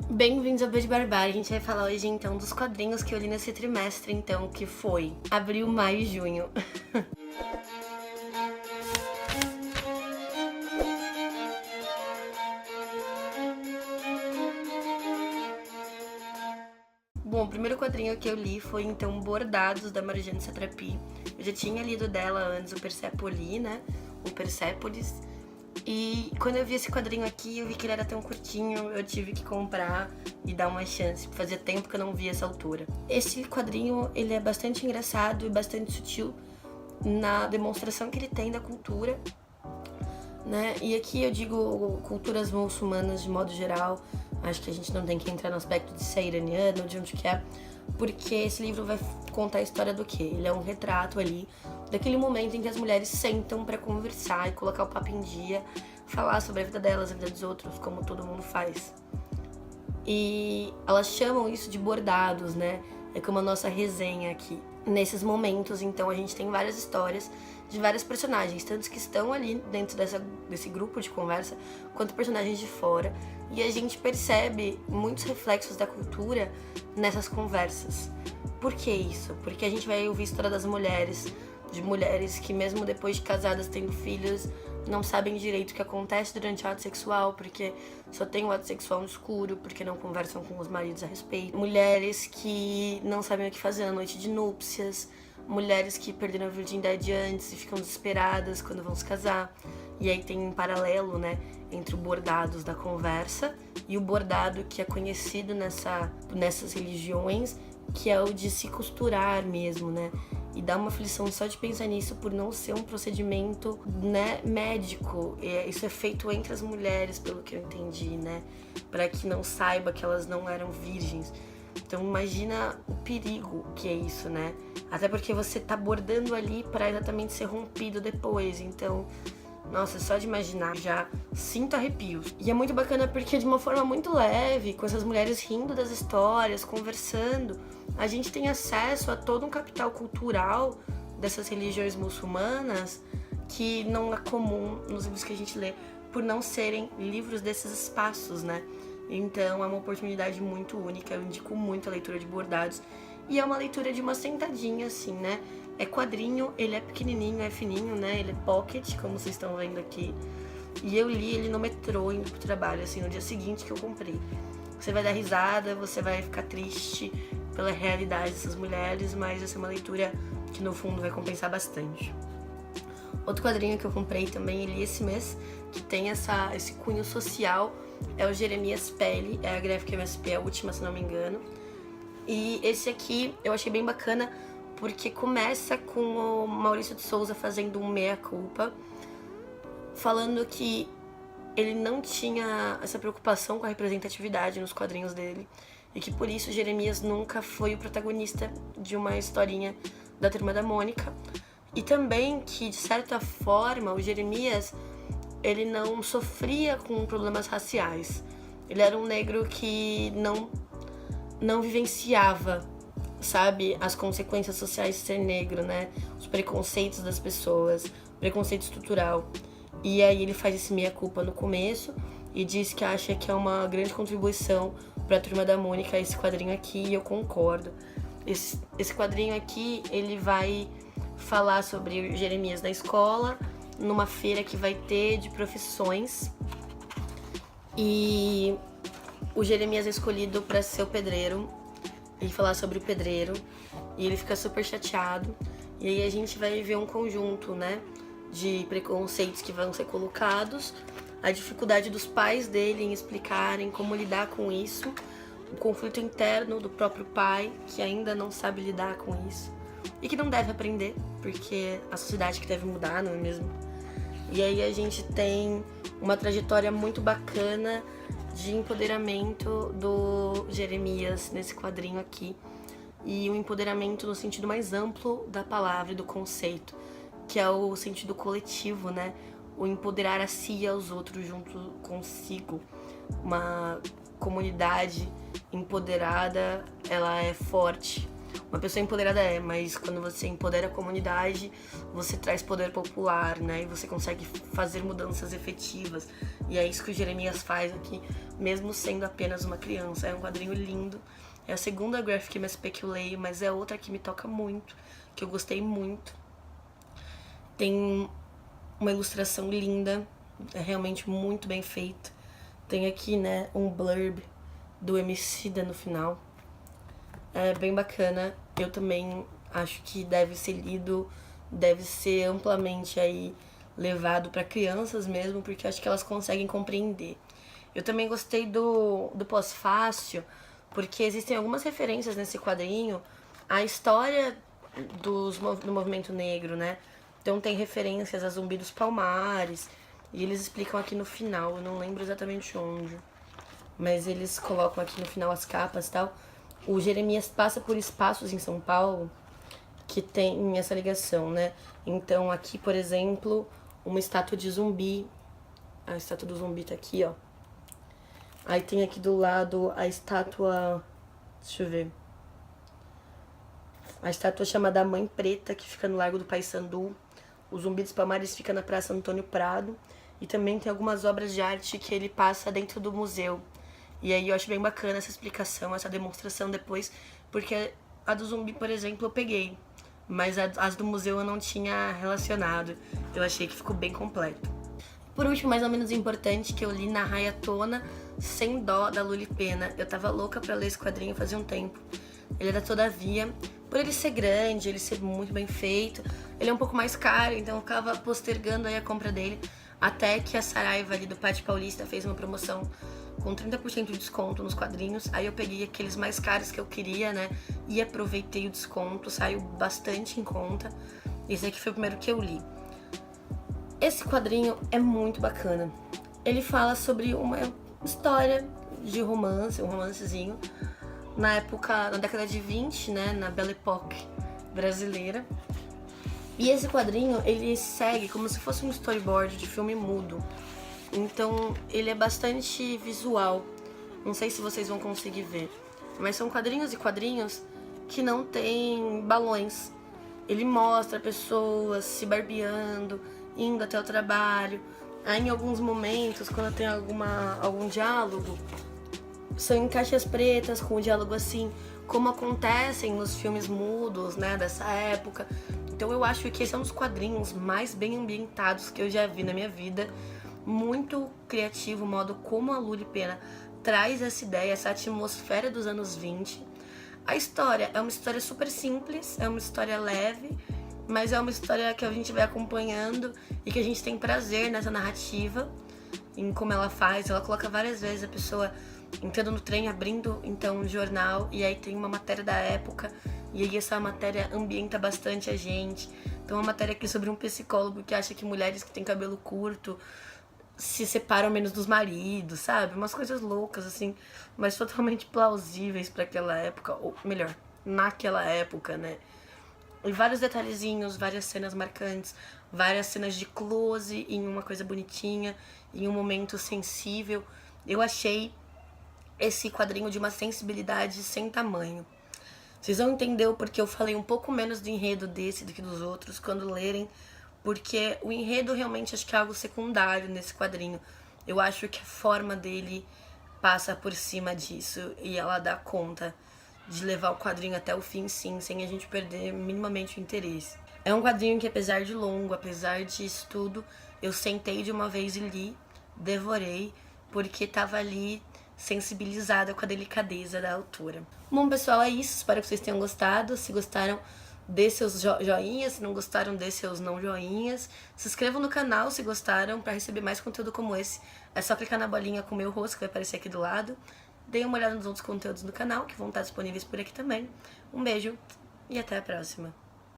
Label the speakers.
Speaker 1: Bem-vindos ao Beijo Barbárie. A gente vai falar hoje então dos quadrinhos que eu li nesse trimestre, então, que foi abril, maio e junho. Bom, o primeiro quadrinho que eu li foi então Bordados, da Marjane Satrapi. Eu já tinha lido dela antes o Persepoli, né? O Persepolis. E quando eu vi esse quadrinho aqui, eu vi que ele era tão curtinho, eu tive que comprar e dar uma chance. Fazia tempo que eu não via essa altura. Esse quadrinho, ele é bastante engraçado e bastante sutil na demonstração que ele tem da cultura, né? E aqui eu digo culturas muçulmanas de modo geral. Acho que a gente não tem que entrar no aspecto de ser iraniano, de onde que é, porque esse livro vai contar a história do quê? Ele é um retrato ali daquele momento em que as mulheres sentam pra conversar e colocar o papo em dia, falar sobre a vida delas, a vida dos outros, como todo mundo faz. E elas chamam isso de bordados, né? É como a nossa resenha aqui. Nesses momentos, então, a gente tem várias histórias de vários personagens, tanto que estão ali dentro desse grupo de conversa, quanto personagens de fora. E a gente percebe muitos reflexos da cultura nessas conversas. Por que isso? Porque a gente vai ouvir a história das mulheres, de mulheres que mesmo depois de casadas, tendo filhos, não sabem direito o que acontece durante o ato sexual, porque só tem o ato sexual no escuro, porque não conversam com os maridos a respeito. Mulheres que não sabem o que fazer na noite de núpcias, mulheres que perderam a virgindade antes e ficam desesperadas quando vão se casar. E aí tem um paralelo, né, entre o bordados da conversa e o bordado que é conhecido nessas religiões, que é o de se costurar mesmo, né? E dá uma aflição só de pensar nisso por não ser um procedimento, né, médico. Isso é feito entre as mulheres, pelo que eu entendi, né? Para que não saiba que elas não eram virgens. Então imagina o perigo que é isso, né? Até porque você tá bordando ali para exatamente ser rompido depois. Então, nossa, só de imaginar já sinto arrepios. E é muito bacana porque de uma forma muito leve, com essas mulheres rindo das histórias, conversando, a gente tem acesso a todo um capital cultural dessas religiões muçulmanas que não é comum nos livros que a gente lê, por não serem livros desses espaços, né? Então é uma oportunidade muito única, eu indico muito a leitura de Bordados. E é uma leitura de uma sentadinha, assim, né? É quadrinho, ele é pequenininho, é fininho, né? Ele é pocket, como vocês estão vendo aqui. E eu li ele no metrô, indo pro trabalho, assim, no dia seguinte que eu comprei. Você vai dar risada, você vai ficar triste pela realidade dessas mulheres, mas essa é uma leitura que no fundo vai compensar bastante. Outro quadrinho que eu comprei também e li esse mês, que tem esse cunho social, é o Jeremias Pele, é a Graphic MSP, a última, se não me engano. E esse aqui eu achei bem bacana, porque começa com o Maurício de Souza fazendo um meia-culpa, falando que ele não tinha essa preocupação com a representatividade nos quadrinhos dele, e que por isso Jeremias nunca foi o protagonista de uma historinha da Turma da Mônica. E também que, de certa forma, o Jeremias, ele não sofria com problemas raciais. Ele era um negro que não vivenciava, sabe, as consequências sociais de ser negro, né? Os preconceitos das pessoas, preconceito estrutural. E aí ele faz esse meia-culpa no começo e diz que acha que é uma grande contribuição para a Turma da Mônica esse quadrinho aqui, e eu concordo. Esse quadrinho aqui, ele vai falar sobre o Jeremias na escola, numa feira que vai ter de profissões. E o Jeremias é escolhido para ser o pedreiro e falar sobre o pedreiro, e ele fica super chateado. E aí a gente vai ver um conjunto, né, de preconceitos que vão ser colocados, a dificuldade dos pais dele em explicarem como lidar com isso, o conflito interno do próprio pai, que ainda não sabe lidar com isso e que não deve aprender, porque a sociedade que deve mudar, não é mesmo? E aí a gente tem uma trajetória muito bacana de empoderamento do Jeremias nesse quadrinho aqui, e um empoderamento no sentido mais amplo da palavra e do conceito, que é o sentido coletivo, né? O empoderar a si e aos outros junto consigo. Uma comunidade empoderada, ela é forte. uma pessoa empoderada mas quando você empodera a comunidade, você traz poder popular, né? E você consegue fazer mudanças efetivas. E é isso que o Jeremias faz aqui, mesmo sendo apenas uma criança. É um quadrinho lindo. É a segunda Graphic MSP que eu leio, mas é outra que me toca muito, que eu gostei muito. Tem uma ilustração linda, é realmente muito bem feito. Tem aqui, né, um blurb do Emicida no final. É bem bacana. Eu também acho que deve ser lido, deve ser amplamente aí levado para crianças mesmo, porque acho que elas conseguem compreender. Eu também gostei do pós-fácil, porque existem algumas referências nesse quadrinho à história do movimento negro, né? Então tem referências a Zumbi dos Palmares, e eles explicam aqui no final, eu não lembro exatamente onde, mas eles colocam aqui no final as capas e tal. O Jeremias passa por espaços em São Paulo que tem essa ligação, né? Então aqui, por exemplo, uma estátua de zumbi. A estátua do zumbi tá aqui, ó. Aí tem aqui do lado a estátua... Deixa eu ver. A estátua chamada Mãe Preta, que fica no Largo do Paissandu. O Zumbi dos Palmares fica na Praça Antônio Prado. E também tem algumas obras de arte que ele passa dentro do museu. E aí eu acho bem bacana essa explicação, essa demonstração depois, porque a do zumbi, por exemplo, eu peguei, mas as do museu eu não tinha relacionado. Eu achei que ficou bem completo. Por último, mais ou menos importante, que eu li Na Raia Tona, Sem Dó, da Luli Pena. Eu tava louca pra ler esse quadrinho fazia um tempo. Ele era Todavia, por ele ser grande, ele ser muito bem feito, ele é um pouco mais caro, então eu ficava postergando aí a compra dele, até que a Saraiva ali do Pátio Paulista fez uma promoção com 30% de desconto nos quadrinhos. Aí eu peguei aqueles mais caros que eu queria, né, e aproveitei o desconto, saiu bastante em conta. Esse aqui foi o primeiro que eu li. Esse quadrinho é muito bacana. Ele fala sobre uma história de romance, um romancezinho, na época, na década de 20, né, na Belle Époque brasileira. E esse quadrinho, ele segue como se fosse um storyboard de filme mudo. Então, ele é bastante visual. Não sei se vocês vão conseguir ver. Mas são quadrinhos e quadrinhos que não tem balões. Ele mostra pessoas se barbeando, indo até o trabalho. Aí, em alguns momentos, quando tem algum diálogo, são em caixas pretas, com o diálogo assim, como acontecem nos filmes mudos, né, dessa época. Então eu acho que esse é um dos quadrinhos mais bem ambientados que eu já vi na minha vida. Muito criativo o modo como a Luli Pena traz essa ideia, essa atmosfera dos anos 20. A história é uma história super simples, é uma história leve, mas é uma história que a gente vai acompanhando e que a gente tem prazer nessa narrativa, em como ela faz. Ela coloca várias vezes a pessoa entrando no trem, abrindo então um jornal, e aí tem uma matéria da época, e aí essa matéria ambienta bastante a gente. Então, uma matéria aqui sobre um psicólogo que acha que mulheres que têm cabelo curto se separam menos dos maridos, sabe? Umas coisas loucas, assim, mas totalmente plausíveis para aquela época, ou melhor, naquela época, né? E vários detalhezinhos, várias cenas marcantes, várias cenas de close em uma coisa bonitinha, em um momento sensível. Eu achei esse quadrinho de uma sensibilidade sem tamanho. Vocês vão entender o porquê eu falei um pouco menos do enredo desse do que dos outros quando lerem, porque o enredo realmente acho que é algo secundário nesse quadrinho. Eu acho que a forma dele passa por cima disso e ela dá conta de levar o quadrinho até o fim, sim, sem a gente perder minimamente o interesse. É um quadrinho que, apesar de longo, apesar disso tudo, eu sentei de uma vez e li, devorei, porque tava ali sensibilizada com a delicadeza da autora. Bom, pessoal, é isso. Espero que vocês tenham gostado. Se gostaram, dê seus joinhas. Se não gostaram, dê seus não joinhas. Se inscrevam no canal se gostaram, para receber mais conteúdo como esse. É só clicar na bolinha com o meu rosto que vai aparecer aqui do lado. Deem uma olhada nos outros conteúdos do canal, que vão estar disponíveis por aqui também. Um beijo e até a próxima.